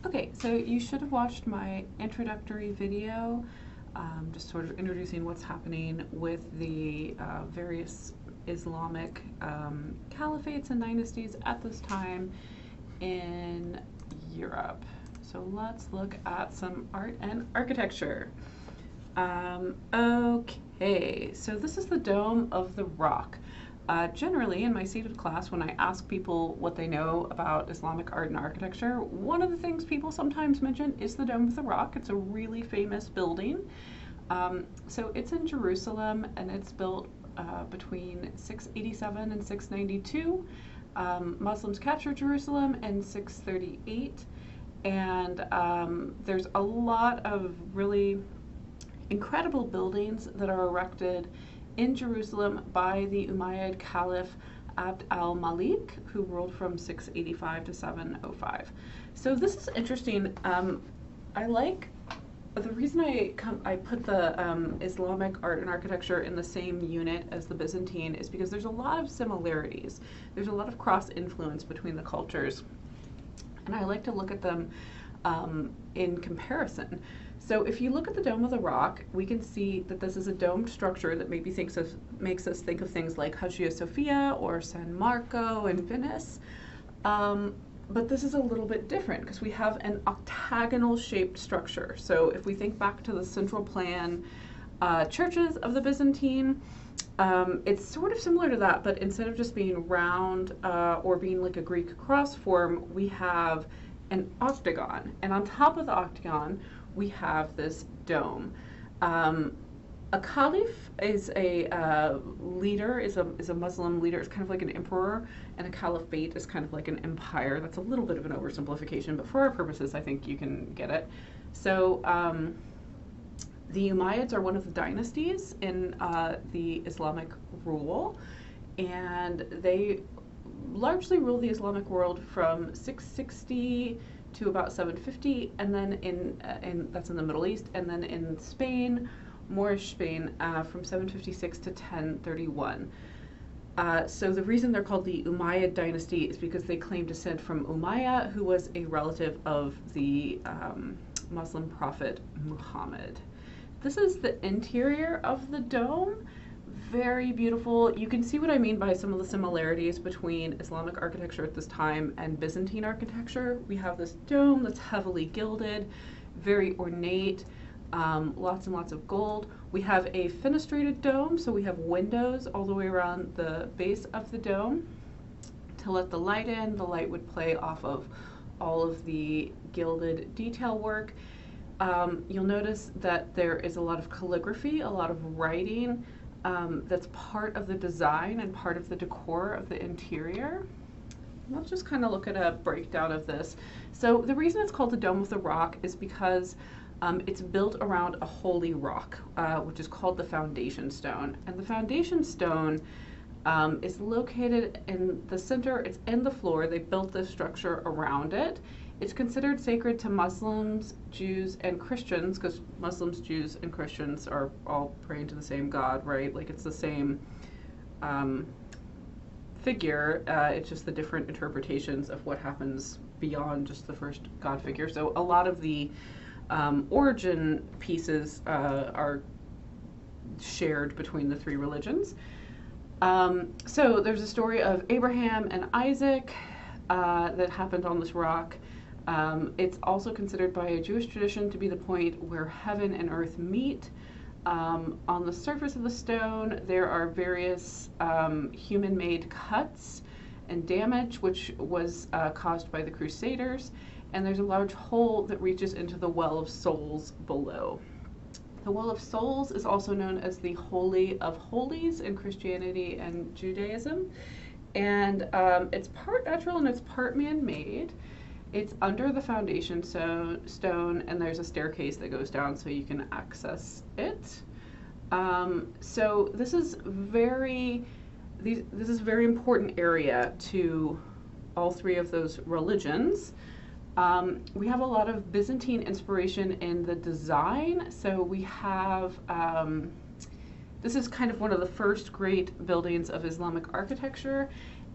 Okay, so you should have watched my introductory video, just sort of introducing what's happening with the various Islamic caliphates and dynasties at this time in Europe. So let's look at some art and architecture. Okay, so this is the Dome of the Rock. Generally, in my seated class, when I ask people what they know about Islamic art and architecture, one of the things people sometimes mention is the Dome of the Rock. It's a really famous building. So it's in Jerusalem, and it's built between 687 and 692. Muslims captured Jerusalem in 638, and there's a lot of really incredible buildings that are erected in Jerusalem by the Umayyad Caliph Abd al-Malik, who ruled from 685 to 705. So this is interesting. I like, the reason I put the Islamic art and architecture in the same unit as the Byzantine is because there's a lot of similarities. There's a lot of cross-influence between the cultures, and I like to look at them in comparison. So if you look at the Dome of the Rock, we can see that this is a domed structure that maybe makes us think of things like Hagia Sophia or San Marco in Venice. But this is a little bit different because we have an octagonal shaped structure. So if we think back to the central plan churches of the Byzantine, it's sort of similar to that, but instead of just being round or being like a Greek cross form, we have an octagon. And on top of the octagon, we have this dome. A caliph is a leader, is a Muslim leader. It's kind of like an emperor, and a caliphate is kind of like an empire. That's a little bit of an oversimplification, but for our purposes, I think you can get it. So the Umayyads are one of the dynasties in the Islamic rule, and they largely rule the Islamic world from 660 to about 750, and then in that's in the Middle East, and then in Spain, Moorish Spain, from 756 to 1031. So the reason they're called the Umayyad dynasty is because they claim descent from Umayyah, who was a relative of the Muslim prophet Muhammad. This is the interior of the dome. Very beautiful. You can see what I mean by some of the similarities between Islamic architecture at this time and Byzantine architecture. We have this dome that's heavily gilded, very ornate, lots and lots of gold. We have a fenestrated dome, so we have windows all the way around the base of the dome to let the light in. The light would play off of all of the gilded detail work. You'll notice that there is a lot of calligraphy, a lot of writing. That's part of the design and part of the decor of the interior. Let's just kind of look at a breakdown of this. So the reason it's called the Dome of the Rock is because it's built around a holy rock, which is called the foundation stone. And the foundation stone is located in the center. It's in the floor. They built this structure around it. It's considered sacred to Muslims, Jews, and Christians, because Muslims, Jews, and Christians are all praying to the same God, right? Like, it's the same figure. It's just the different interpretations of what happens beyond just the first God figure. So a lot of the origin pieces are shared between the three religions. So there's a story of Abraham and Isaac that happened on this rock. It's also considered by a Jewish tradition to be the point where heaven and earth meet. On the surface of the stone, there are various human-made cuts and damage, which was caused by the Crusaders, and there's a large hole that reaches into the Well of Souls below. The Well of Souls is also known as the Holy of Holies in Christianity and Judaism, and it's part natural and it's part man-made. It's under the foundation stone, and there's a staircase that goes down so you can access it. So this is very important area to all three of those religions. We have a lot of Byzantine inspiration in the design. So we have, this is kind of one of the first great buildings of Islamic architecture.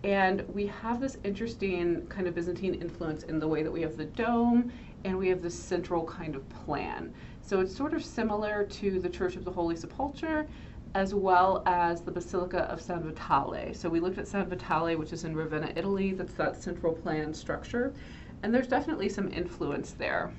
And we have this interesting kind of Byzantine influence in the way that we have the dome and we have this central kind of plan. So it's sort of similar to the Church of the Holy Sepulchre, as well as the Basilica of San Vitale. So we looked at San Vitale, which is in Ravenna, Italy. That's that central plan structure. And there's definitely some influence there.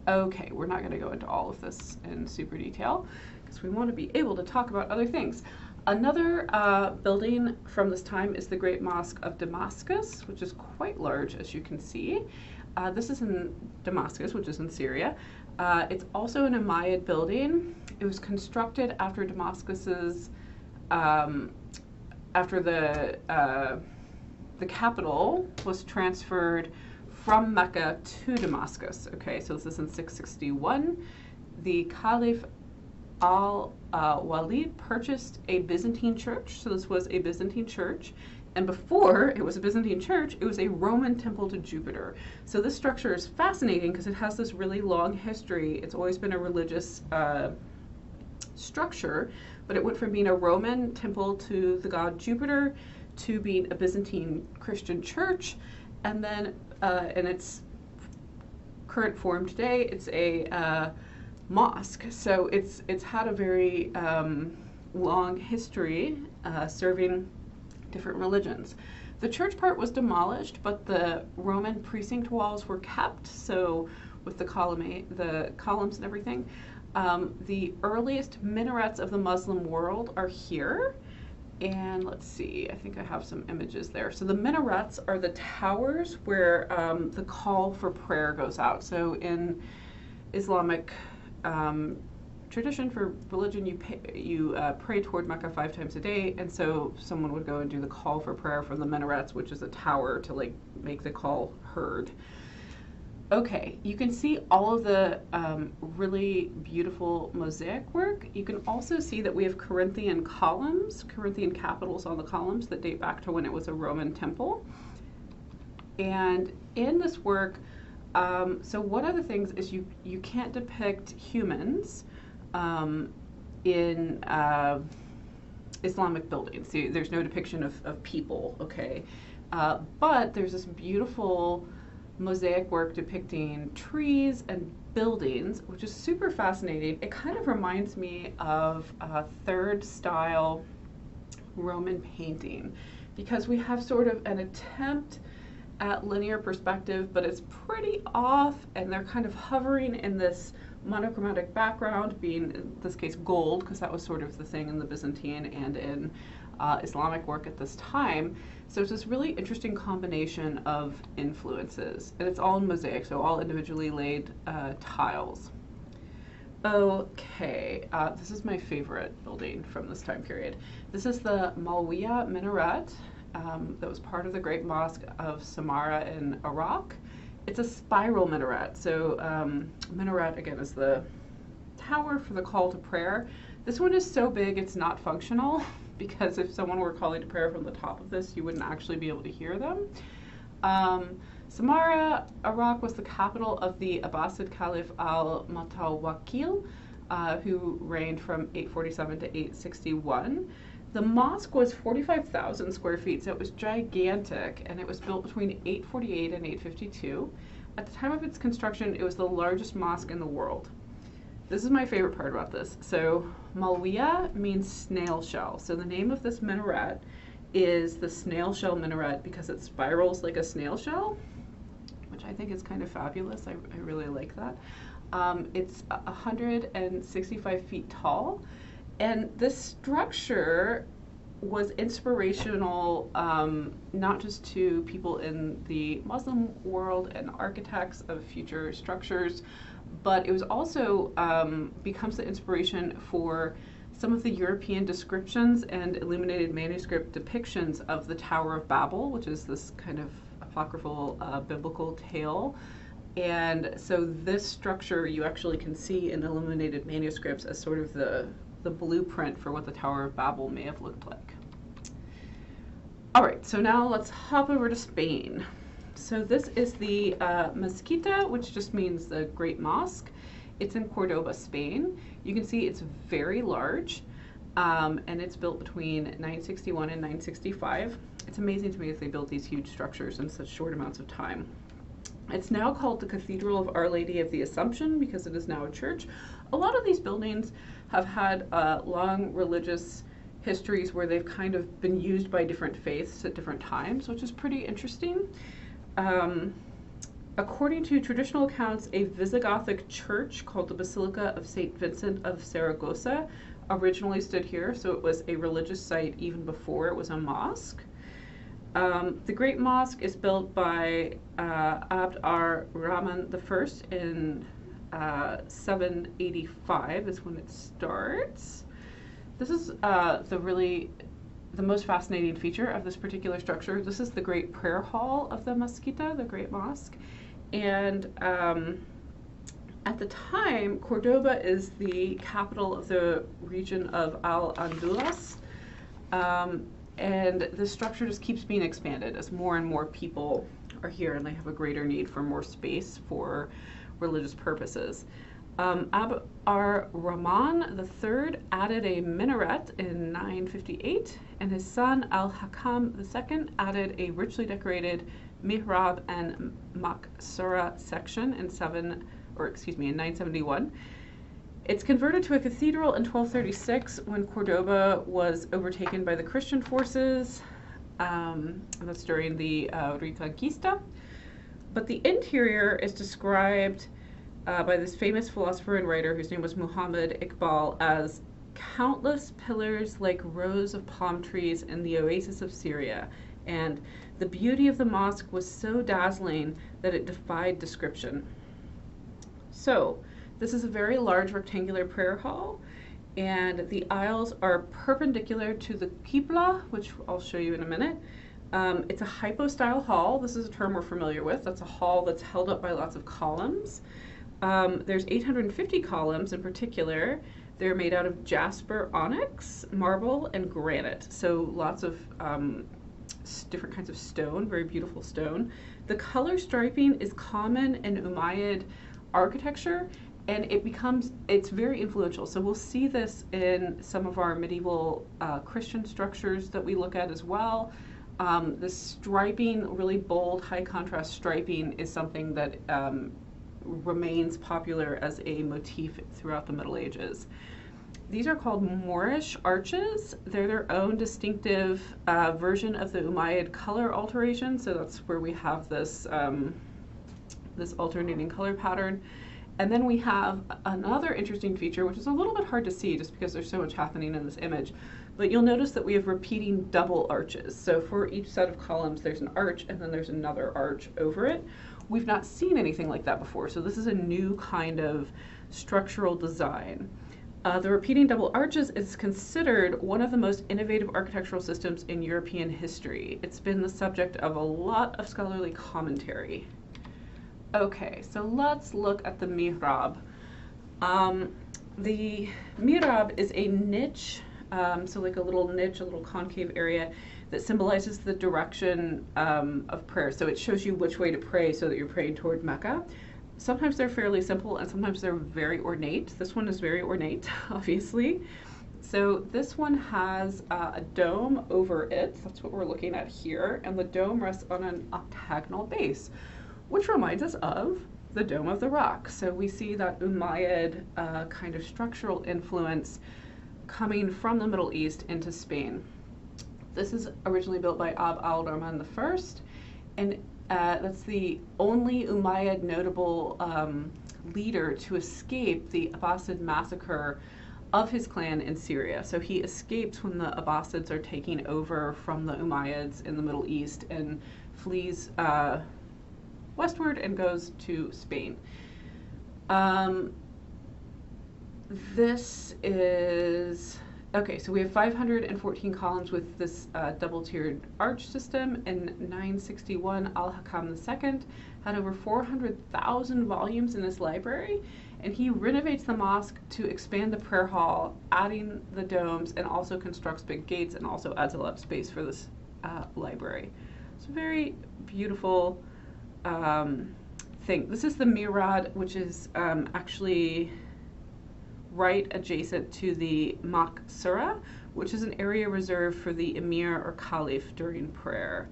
Okay, we're not going to go into all of this in super detail because we want to be able to talk about other things. Another building from this time is the Great Mosque of Damascus, which is quite large, as you can see. This is in Damascus, which is in Syria. It's also an Umayyad building. It was constructed after Damascus's, after the capital was transferred from Mecca to Damascus. Okay, so this is in 661. The Caliph al-Walid purchased a Byzantine church. So this was a Byzantine church. And before it was a Byzantine church, it was a Roman temple to Jupiter. So this structure is fascinating because it has this really long history. It's always been a religious structure, but it went from being a Roman temple to the god Jupiter to being a Byzantine Christian church. And then in its current form today, it's a mosque. So it's had a very long history serving different religions. The church part was demolished, but the Roman precinct walls were kept. So with the columns and everything. The earliest minarets of the Muslim world are here. And let's see, I think I have some images there. So the minarets are the towers where the call for prayer goes out. So in Islamic tradition for religion, you pray toward Mecca 5 times a day, and so someone would go and do the call for prayer from the minarets, which is a tower to like make the call heard. Okay, you can see all of the really beautiful mosaic work. You can also see that we have Corinthian columns, Corinthian capitals on the columns that date back to when it was a Roman temple. And in this work, so one of the things is you can't depict humans in Islamic buildings. So there's no depiction of people, okay? But there's this beautiful mosaic work depicting trees and buildings, which is super fascinating. It kind of reminds me of third style Roman painting, because we have sort of an attempt at linear perspective, but it's pretty off, and they're kind of hovering in this monochromatic background, being in this case gold, because that was sort of the thing in the Byzantine and in Islamic work at this time. So it's this really interesting combination of influences, and it's all in mosaic, so all individually laid tiles. Okay, this is my favorite building from this time period. This is the Malwiya minaret that was part of the Great Mosque of Samarra in Iraq. It's a spiral minaret. So minaret, again, is the tower for the call to prayer. This one is so big it's not functional, because if someone were calling to prayer from the top of this, you wouldn't actually be able to hear them. Samarra, Iraq, was the capital of the Abbasid Caliph al-Mutawakkil, who reigned from 847 to 861. The mosque was 45,000 square feet, so it was gigantic, and it was built between 848 and 852. At the time of its construction, it was the largest mosque in the world. This is my favorite part about this. So Malwiya means snail shell. So the name of this minaret is the snail shell minaret because it spirals like a snail shell, which I think is kind of fabulous. I really like that. It's 165 feet tall. And this structure was inspirational not just to people in the Muslim world and architects of future structures, but it was also becomes the inspiration for some of the European descriptions and illuminated manuscript depictions of the Tower of Babel, which is this kind of apocryphal biblical tale. And so this structure you actually can see in illuminated manuscripts as sort of the blueprint for what the Tower of Babel may have looked like. All right, so now let's hop over to Spain. So this is the Mezquita, which just means the Great Mosque. It's in Cordoba, Spain. You can see it's very large, and it's built between 961 and 965. It's amazing to me that they built these huge structures in such short amounts of time. It's now called the Cathedral of Our Lady of the Assumption because it is now a church. A lot of these buildings have had long religious histories where they've kind of been used by different faiths at different times, which is pretty interesting. According to traditional accounts, a Visigothic church called the Basilica of St. Vincent of Saragossa originally stood here, so it was a religious site even before it was a mosque. The Great Mosque is built by Abd ar-Rahman I in 785 is when it starts. This is the most fascinating feature of this particular structure. This is the Great Prayer Hall of the Mezquita, the Great Mosque. And at the time, Cordoba is the capital of the region of Al-Andalus. And the structure just keeps being expanded as more and more people are here and they have a greater need for more space for religious purposes. Abd ar-Rahman III added a minaret in 958, and his son Al-Hakam II added a richly decorated mihrab and maqsura section in 971. It's converted to a cathedral in 1236 when Cordoba was overtaken by the Christian forces, and that's during the Reconquista. But the interior is described by this famous philosopher and writer whose name was Muhammad Iqbal as countless pillars like rows of palm trees in the oasis of Syria, and the beauty of the mosque was so dazzling that it defied description. So, this is a very large rectangular prayer hall, and the aisles are perpendicular to the Qibla, which I'll show you in a minute. It's a hypostyle hall. This is a term we're familiar with. That's a hall that's held up by lots of columns. There's 850 columns in particular. They're made out of jasper, onyx, marble, and granite. So lots of different kinds of stone, very beautiful stone. The color striping is common in Umayyad architecture, and it's very influential. So we'll see this in some of our medieval Christian structures that we look at as well. The striping, really bold, high contrast striping, is something that remains popular as a motif throughout the Middle Ages. These are called Moorish arches. They're their own distinctive version of the Umayyad color alteration. So that's where we have this, this alternating color pattern. And then we have another interesting feature, which is a little bit hard to see just because there's so much happening in this image. But you'll notice that we have repeating double arches. So for each set of columns, there's an arch, and then there's another arch over it. We've not seen anything like that before, so this is a new kind of structural design. The repeating double arches is considered one of the most innovative architectural systems in European history. It's been the subject of a lot of scholarly commentary. Okay, so let's look at the mihrab. The mihrab is a niche, so like a little niche, a little concave area that symbolizes the direction of prayer. So it shows you which way to pray so that you're praying toward Mecca. Sometimes they're fairly simple and sometimes they're very ornate. This one is very ornate, obviously. So this one has a dome over it. That's what we're looking at here. And the dome rests on an octagonal base, which reminds us of the Dome of the Rock. So we see that Umayyad kind of structural influence coming from the Middle East into Spain. This is originally built by Abd al-Rahman I, and that's the only Umayyad notable leader to escape the Abbasid massacre of his clan in Syria. So he escapes when the Abbasids are taking over from the Umayyads in the Middle East and flees westward and goes to Spain. This is, okay, so we have 514 columns with this double-tiered arch system. In 961, Al-Hakam II had over 400,000 volumes in his library, and he renovates the mosque to expand the prayer hall, adding the domes, and also constructs big gates, and also adds a lot of space for this library. It's a very beautiful thing. This is the Mirad, which is actually right adjacent to the maqsura, which is an area reserved for the emir or caliph during prayer.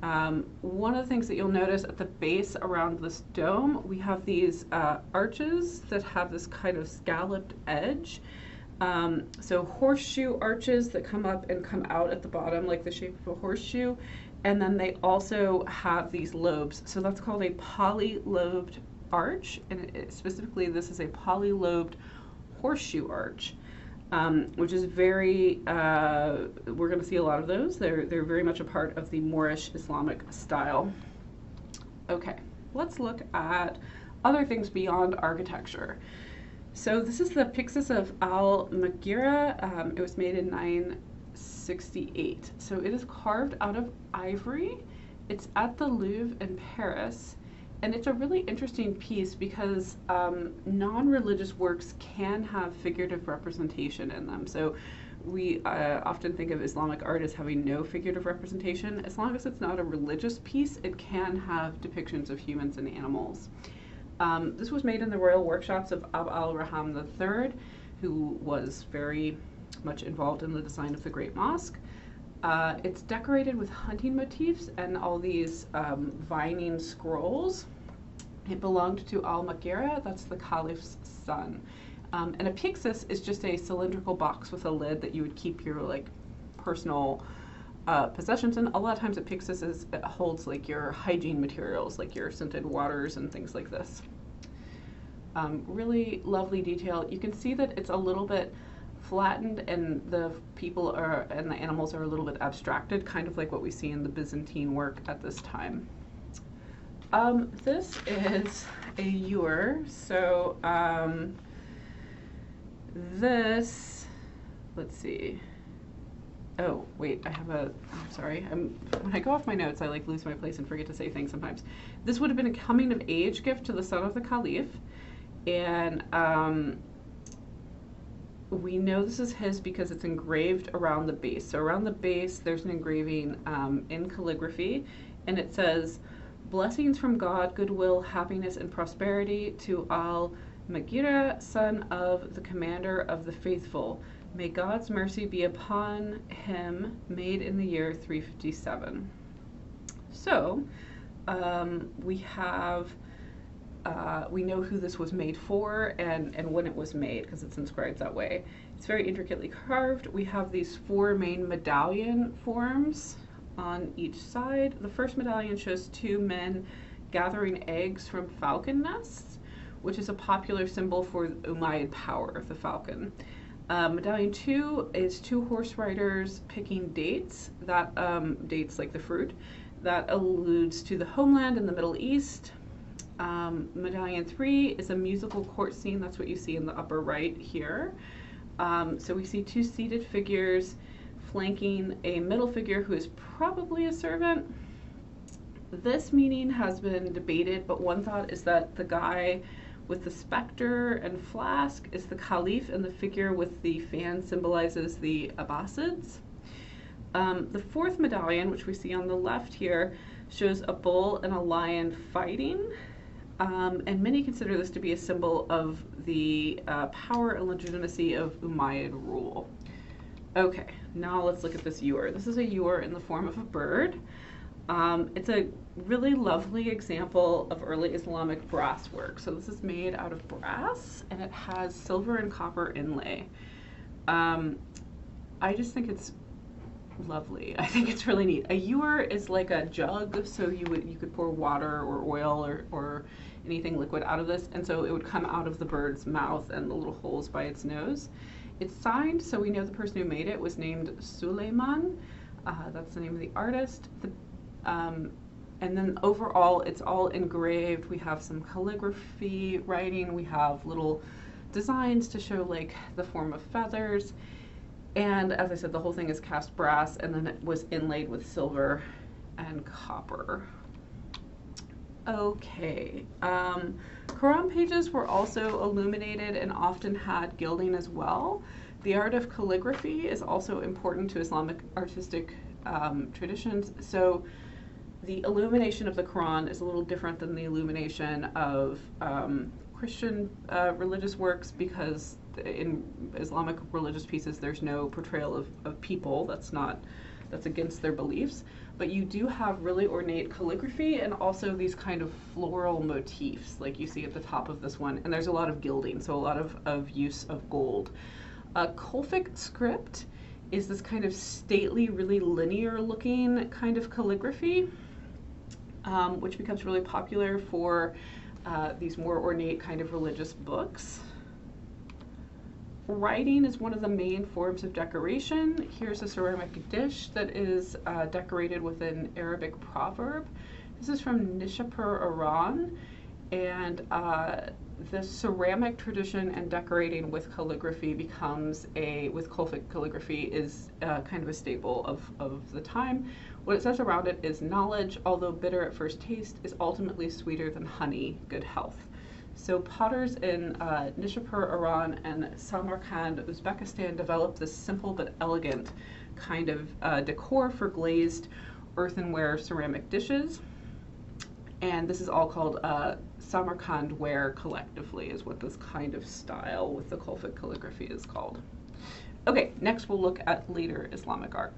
One of the things that you'll notice at the base around this dome, we have these arches that have this kind of scalloped edge. So horseshoe arches that come up and come out at the bottom like the shape of a horseshoe. And then they also have these lobes. So that's called a polylobed arch. And specifically, this is a polylobed horseshoe arch. Which is very, we're going to see a lot of those. They're very much a part of the Moorish Islamic style. Okay, let's look at other things beyond architecture. So this is the Pixis of Al-Maghira. It was made in 968. So it is carved out of ivory. It's at the Louvre in Paris. And it's a really interesting piece because non-religious works can have figurative representation in them. So we often think of Islamic art as having no figurative representation. As long as it's not a religious piece, it can have depictions of humans and animals. This was made in the royal workshops of Abd al-Rahman III, who was very much involved in the design of the Great Mosque. It's decorated with hunting motifs and all these vining scrolls. It belonged to Al-Maghira, that's the caliph's son. And a Pixis is just a cylindrical box with a lid that you would keep your personal possessions in. A lot of times a Pixis it holds your hygiene materials, like your scented waters and things like this. Really lovely detail. You can see that it's a little bit flattened and the people and the animals are a little bit abstracted, kind of like what we see in the Byzantine work at this time. This is a ewer. So this, let's see. Oh, wait, I'm sorry. When I go off my notes, I lose my place and forget to say things sometimes. This would have been a coming of age gift to the son of the Caliph. And we know this is his because it's engraved around the base. So around the base, there's an engraving in calligraphy, and it says, "Blessings from God, goodwill, happiness, and prosperity to Al-Maghira, son of the commander of the faithful. May God's mercy be upon him, made in the year 357. So we know who this was made for and when it was made because it's inscribed that way. It's very intricately carved. We have these 4 main medallion forms on each side. The first medallion shows 2 men gathering eggs from falcon nests, which is a popular symbol for Umayyad power, the falcon. Medallion 2 is 2 horse riders picking dates, dates like the fruit, that alludes to the homeland in the Middle East. Medallion 3 is a musical court scene. That's what you see in the upper right here. So we see 2 seated figures flanking a middle figure who is probably a servant. This meaning has been debated, but one thought is that the guy with the specter and flask is the Caliph, and the figure with the fan symbolizes the Abbasids. The 4th medallion, which we see on the left here, shows a bull and a lion fighting. And many consider this to be a symbol of the power and legitimacy of Umayyad rule. Okay, now let's look at this ewer. This is a ewer in the form of a bird. It's a really lovely example of early Islamic brass work. So this is made out of brass, and it has silver and copper inlay. I just think it's lovely. I think it's really neat. A ewer is like a jug, so you could pour water or oil or anything liquid out of this, and so it would come out of the bird's mouth and the little holes by its nose. It's signed, so we know the person who made it was named Suleiman. That's the name of the artist. And then overall, it's all engraved. We have some calligraphy writing. We have little designs to show the form of feathers. And as I said, the whole thing is cast brass, and then it was inlaid with silver and copper. Okay. Quran pages were also illuminated and often had gilding as well. The art of calligraphy is also important to Islamic artistic traditions. So the illumination of the Quran is a little different than the illumination of Christian religious works, because in Islamic religious pieces there's no portrayal of people. That's against their beliefs. but you do have really ornate calligraphy and also these kind of floral motifs like you see at the top of this one. And there's a lot of gilding, so a lot of use of gold. Colfic script is this kind of stately, really linear looking kind of calligraphy, which becomes really popular for these more ornate kind of religious books. Writing is one of the main forms of decoration. Here's a ceramic dish that is decorated with an Arabic proverb. This is from Nishapur, Iran, and the ceramic tradition and decorating with calligraphy with Colfic calligraphy is kind of a staple of the time. What it says around it is, knowledge, although bitter at first taste, is ultimately sweeter than honey, good health. So potters in Nishapur, Iran and Samarkand, Uzbekistan developed this simple but elegant kind of decor for glazed earthenware ceramic dishes. And this is all called Samarkand ware collectively, is what this kind of style with the Colfic calligraphy is called. Okay, next we'll look at later Islamic art.